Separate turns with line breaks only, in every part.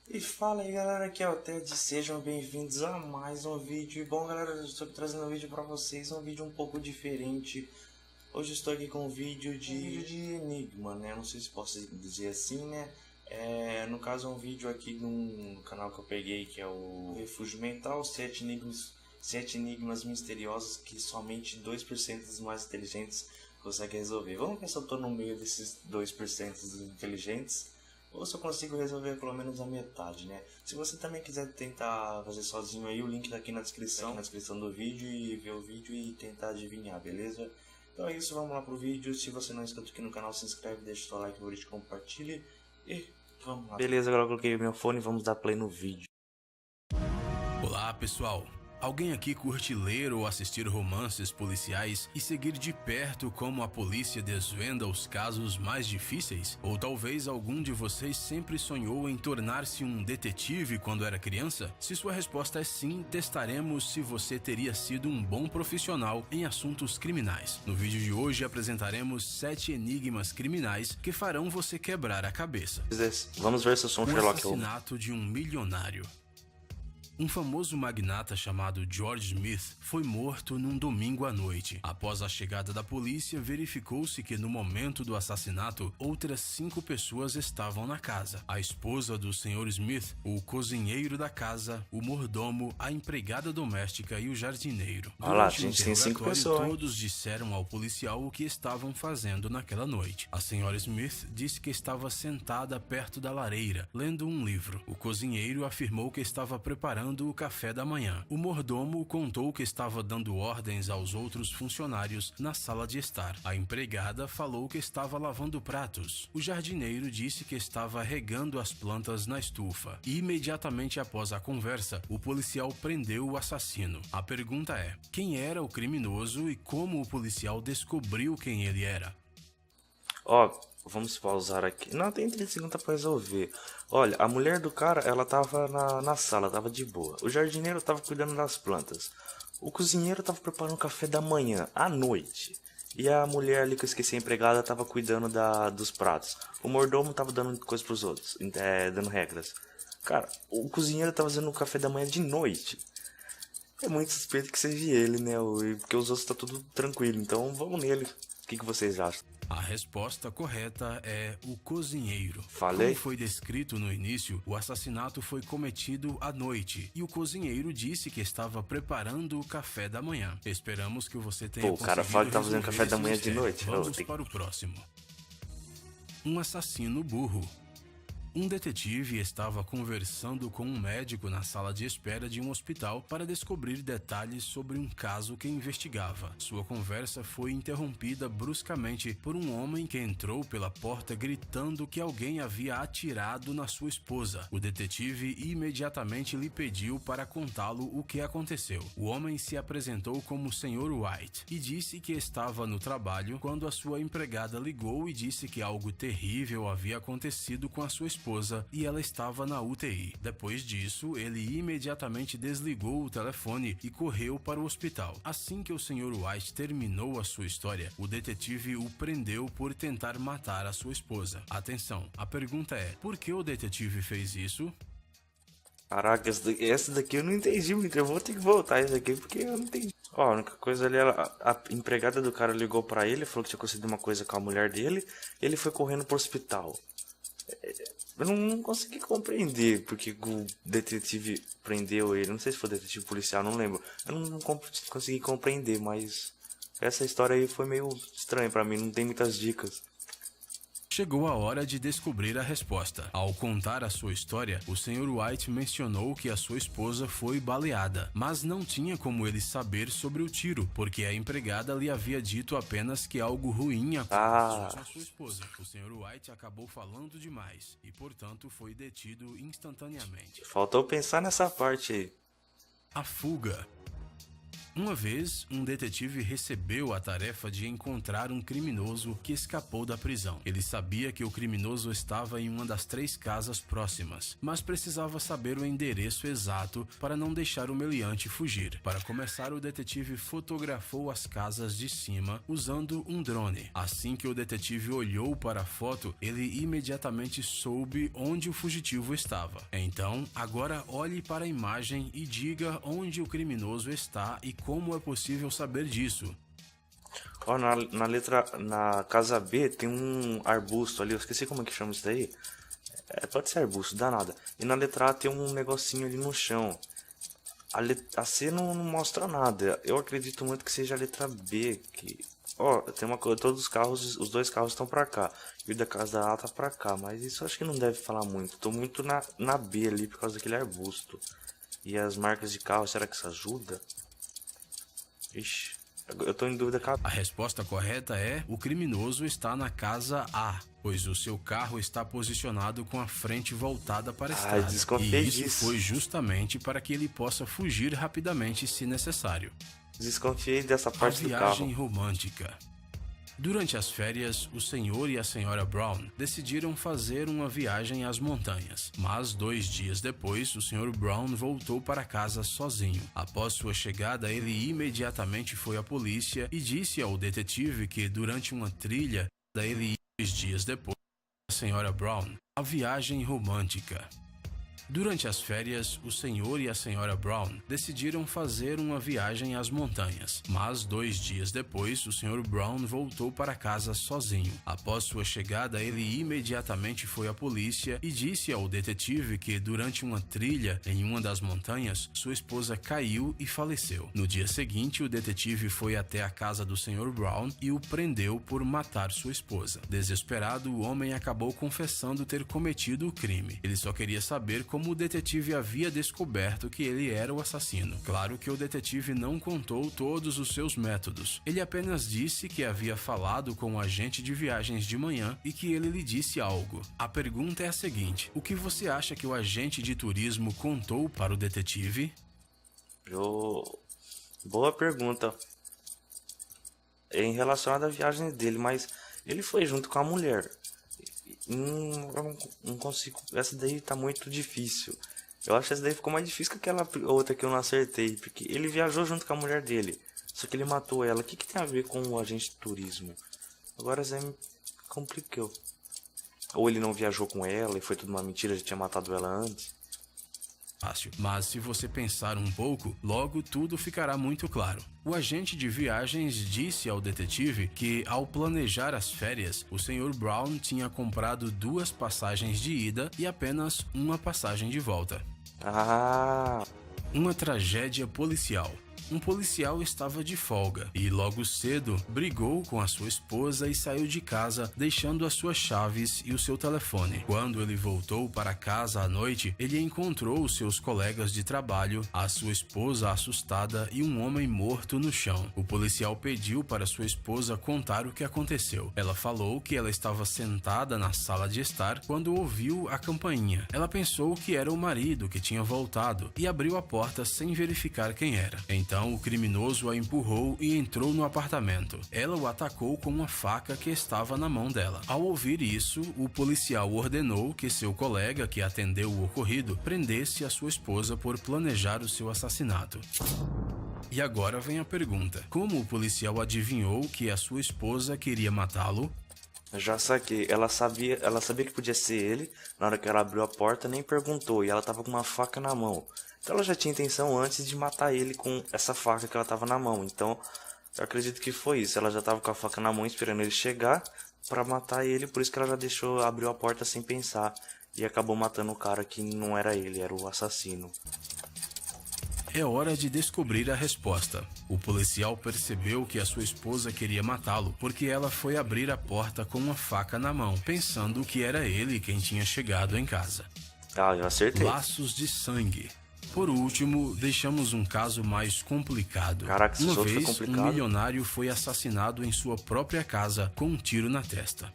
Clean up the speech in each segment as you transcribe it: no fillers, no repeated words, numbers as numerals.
E fala aí galera, aqui é o Ted, sejam bem-vindos a mais um vídeo. E bom galera, eu estou trazendo um vídeo pra vocês, um vídeo um pouco diferente. Hoje eu estou aqui com um vídeo de enigma, né, não sei se posso dizer assim, né. No caso é um vídeo aqui num canal que eu peguei, que é o Refúgio Mental, sete enigmas misteriosos que somente 2% dos mais inteligentes conseguem resolver. Vamos ver se eu estou no meio desses 2% dos inteligentes, ou se eu consigo resolver pelo menos a metade, né? Se você também quiser tentar fazer sozinho aí, o link tá aqui na descrição do vídeo, e ver o vídeo e tentar adivinhar, beleza? Então é isso, vamos lá pro vídeo. Se você não é inscrito aqui no canal, se inscreve, deixa o seu like, favorito, compartilhe e vamos lá. Beleza, agora eu coloquei o meu fone e vamos dar play no vídeo.
Olá, pessoal. Alguém aqui curte ler ou assistir romances policiais e seguir de perto como a polícia desvenda os casos mais difíceis? Ou talvez algum de vocês sempre sonhou em tornar-se um detetive quando era criança? Se sua resposta é sim, testaremos se você teria sido um bom profissional em assuntos criminais. No vídeo de hoje apresentaremos 7 enigmas criminais que farão você quebrar a cabeça.
Vamos ver se eu sou um Sherlock Holmes.
O assassinato de um milionário. Um famoso magnata chamado George Smith foi morto num domingo à noite. Após a chegada da polícia, verificou-se que no momento do assassinato, outras 5 pessoas estavam na casa. A esposa do Sr. Smith, o cozinheiro da casa, o mordomo, a empregada doméstica e o jardineiro.
Olha lá, a
Durante o
gente tem 5
interrogatório,
pessoas, hein?
todos disseram ao policial o que estavam fazendo naquela noite. A Sra. Smith disse que estava sentada perto da lareira, lendo um livro. O cozinheiro afirmou que estava preparando o café da manhã. O mordomo contou que estava dando ordens aos outros funcionários na sala de estar. A empregada falou que estava lavando pratos. O jardineiro disse que estava regando as plantas na estufa. E imediatamente após a conversa, o policial prendeu o assassino. A pergunta é: quem era o criminoso e como o policial descobriu quem ele era?
Ó, vamos pausar aqui. Não, tem 30 segundos pra resolver. Olha, a mulher do cara, ela tava na sala, tava de boa. O jardineiro tava cuidando das plantas. O cozinheiro tava preparando o café da manhã, à noite. E a mulher ali, que eu esqueci, a empregada, tava cuidando dos pratos. O mordomo tava dando coisa pros outros, dando regras. Cara, o cozinheiro tava fazendo o café da manhã de noite. É muito suspeito que seja ele, né? Porque os outros tá tudo tranquilo, então vamos nele. O que vocês acham?
A resposta correta é o cozinheiro.
Falei?
Como foi descrito no início, o assassinato foi cometido à noite e o cozinheiro disse que estava preparando o café da manhã. Esperamos que você tenha
Pô, o cara fala que tá fazendo
resolver
café da
esse
manhã de
mistério.
noite.
Vamos para o próximo. Um assassino burro. Um detetive estava conversando com um médico na sala de espera de um hospital para descobrir detalhes sobre um caso que investigava. Sua conversa foi interrompida bruscamente por um homem que entrou pela porta gritando que alguém havia atirado na sua esposa. O detetive imediatamente lhe pediu para contá-lo o que aconteceu. O homem se apresentou como Sr. White e disse que estava no trabalho quando a sua empregada ligou e disse que algo terrível havia acontecido com a sua esposa e ela estava na UTI. Depois disso, ele imediatamente desligou o telefone e correu para o hospital. Assim que o Sr. White terminou a sua história, o detetive o prendeu por tentar matar a sua esposa. Atenção, a pergunta é: por que o detetive fez isso?
Caraca, essa daqui eu não entendi muito. Eu vou ter que voltar essa daqui porque eu não entendi. Ó, a única coisa ali, a empregada do cara ligou pra ele, falou que tinha acontecido uma coisa com a mulher dele. Ele foi correndo pro hospital. Eu não consegui compreender porque o detetive prendeu ele. Não sei se foi detetive policial, não lembro. Eu não consegui compreender, mas essa história aí foi meio estranha pra mim. Não tem muitas dicas.
Chegou a hora de descobrir a resposta. Ao contar a sua história, o Sr. White mencionou que a sua esposa foi baleada, mas não tinha como ele saber sobre o tiro, porque a empregada lhe havia dito apenas que algo ruim aconteceu com a sua esposa. O Sr. White acabou falando demais e, portanto, foi detido instantaneamente.
Faltou pensar nessa parte aí.
A fuga. Uma vez, um detetive recebeu a tarefa de encontrar um criminoso que escapou da prisão. Ele sabia que o criminoso estava em uma das 3 casas próximas, mas precisava saber o endereço exato para não deixar o meliante fugir. Para começar, o detetive fotografou as casas de cima usando um drone. Assim que o detetive olhou para a foto, ele imediatamente soube onde o fugitivo estava. Então, agora olhe para a imagem e diga onde o criminoso está e como é possível saber disso.
Ó, na casa B tem um arbusto ali, eu esqueci como é que chama isso daí. Pode ser arbusto, dá nada. E na letra A tem um negocinho ali no chão. A C não mostra nada. Eu acredito muito que seja a letra B. Ó, tem uma coisa, todos os carros, os 2 carros estão pra cá. E o da casa A tá pra cá, mas isso acho que não deve falar muito. Tô muito na B ali por causa daquele arbusto. E as marcas de carro, será que isso ajuda? Ixi, eu tô em dúvida.
A resposta correta é: o criminoso está na casa A, pois o seu carro está posicionado com a frente voltada para a estrada.
Desconfiei
e isso
disso.
foi justamente para que ele possa fugir rapidamente se necessário.
Desconfiei dessa parte do carro.
A viagem romântica. Durante as férias, o senhor e a senhora Brown decidiram fazer uma viagem às montanhas. Mas 2 dias depois, o senhor Brown voltou para casa sozinho. Após sua chegada, ele imediatamente foi à polícia e disse ao detetive que durante uma trilha, 2 dias depois, a senhora Brown, a viagem romântica. Durante as férias, o senhor e a senhora Brown decidiram fazer uma viagem às montanhas. Mas 2 dias depois, o senhor Brown voltou para casa sozinho. Após sua chegada, ele imediatamente foi à polícia e disse ao detetive que durante uma trilha em uma das montanhas, sua esposa caiu e faleceu. No dia seguinte, o detetive foi até a casa do senhor Brown e o prendeu por matar sua esposa. Desesperado, o homem acabou confessando ter cometido o crime. Ele só queria saber como o detetive havia descoberto que ele era o assassino. Claro que o detetive não contou todos os seus métodos. Ele apenas disse que havia falado com o agente de viagens de manhã e que ele lhe disse algo. A pergunta é a seguinte: o que você acha que o agente de turismo contou para o detetive?
Boa pergunta. Em relação à viagem dele, mas ele foi junto com a mulher. Eu não consigo. Essa daí tá muito difícil. Eu acho que essa daí ficou mais difícil que aquela outra que eu não acertei. Porque ele viajou junto com a mulher dele. Só que ele matou ela. O que tem a ver com o agente de turismo? Agora Zé me complicou. Ou ele não viajou com ela e foi tudo uma mentira, já tinha matado ela antes.
Fácil, mas se você pensar um pouco, logo tudo ficará muito claro. O agente de viagens disse ao detetive que, ao planejar as férias, o Sr. Brown tinha comprado 2 passagens de ida e apenas uma passagem de volta. Uma tragédia policial. Um policial estava de folga e logo cedo brigou com a sua esposa e saiu de casa, deixando as suas chaves e o seu telefone. Quando ele voltou para casa à noite, ele encontrou os seus colegas de trabalho, a sua esposa assustada e um homem morto no chão. O policial pediu para sua esposa contar o que aconteceu. Ela falou que ela estava sentada na sala de estar quando ouviu a campainha. Ela pensou que era o marido que tinha voltado e abriu a porta sem verificar quem era. Então o criminoso a empurrou e entrou no apartamento. Ela o atacou com uma faca que estava na mão dela. Ao ouvir isso, o policial ordenou que seu colega, que atendeu o ocorrido, prendesse a sua esposa por planejar o seu assassinato. E agora vem a pergunta: como o policial adivinhou que a sua esposa queria matá-lo?
Já saquei. Ela sabia que podia ser ele. Na hora que ela abriu a porta, nem perguntou. E ela tava com uma faca na mão. Então ela já tinha intenção antes de matar ele com essa faca que ela tava na mão. Então eu acredito que foi isso. Ela já tava com a faca na mão esperando ele chegar pra matar ele. Por isso que ela já abriu a porta sem pensar. E acabou matando o cara que não era ele, era o assassino.
É hora de descobrir a resposta. O policial percebeu que a sua esposa queria matá-lo porque ela foi abrir a porta com uma faca na mão, pensando que era ele quem tinha chegado em casa.
Eu acertei.
Laços de sangue. Por último, deixamos um caso mais complicado.
Caraca, esse
Uma
outro foi
vez,
complicado.
um milionário foi assassinado em sua própria casa com um tiro na testa.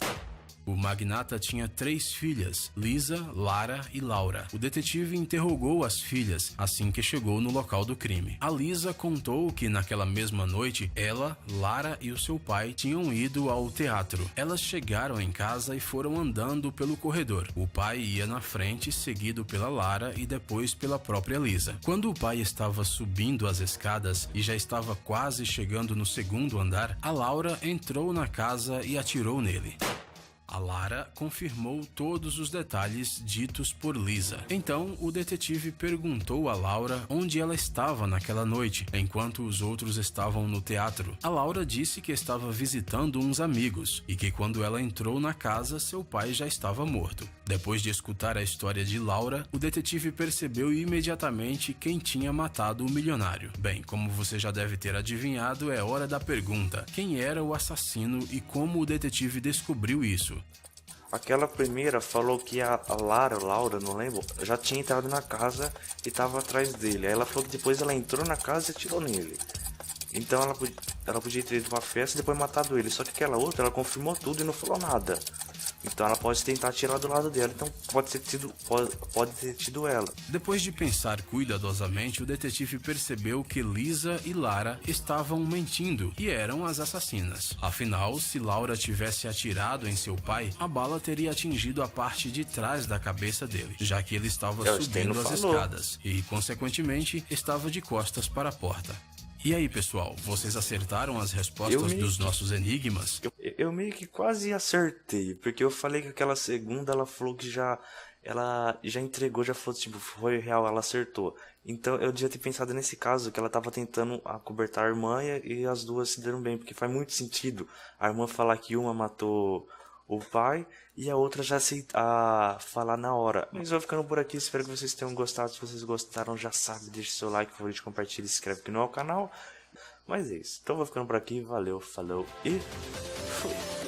O magnata tinha 3 filhas, Lisa, Lara e Laura. O detetive interrogou as filhas assim que chegou no local do crime. A Lisa contou que naquela mesma noite, ela, Lara e o seu pai tinham ido ao teatro. Elas chegaram em casa e foram andando pelo corredor. O pai ia na frente, seguido pela Lara e depois pela própria Lisa. Quando o pai estava subindo as escadas e já estava quase chegando no segundo andar, a Laura entrou na casa e atirou nele. A Lara confirmou todos os detalhes ditos por Lisa. Então, o detetive perguntou a Laura onde ela estava naquela noite, enquanto os outros estavam no teatro. A Laura disse que estava visitando uns amigos e que quando ela entrou na casa, seu pai já estava morto. Depois de escutar a história de Laura, o detetive percebeu imediatamente quem tinha matado o milionário. Bem, como você já deve ter adivinhado, é hora da pergunta: quem era o assassino e como o detetive descobriu isso?
Aquela primeira falou que a Laura, não lembro, já tinha entrado na casa e estava atrás dele. Aí ela falou que depois ela entrou na casa e atirou nele. Então ela podia ter ido pra festa e depois matado ele. Só que aquela outra, ela confirmou tudo e não falou nada. Então ela pode tentar atirar do lado dela. Então pode ter tido ela.
Depois de pensar cuidadosamente, o detetive percebeu que Lisa e Lara estavam mentindo e eram as assassinas. Afinal, se Laura tivesse atirado em seu pai, a bala teria atingido a parte de trás da cabeça dele, já que ele estava subindo as escadas e, consequentemente, estava de costas para a porta. E aí, pessoal, vocês acertaram as respostas dos nossos enigmas?
Eu meio que quase acertei, porque eu falei que aquela segunda, ela falou que ela já entregou, já falou, tipo, foi real, ela acertou. Então eu devia ter pensado nesse caso, que ela tava tentando acobertar a irmã e as duas se deram bem, porque faz muito sentido a irmã falar que uma matou o pai e a outra já falar na hora. Mas eu vou ficando por aqui, espero que vocês tenham gostado. Se vocês gostaram, já sabe, deixa seu like, favorito, compartilha, se inscreve aqui no canal. Mas é isso, então eu vou ficando por aqui, valeu, falou e fui!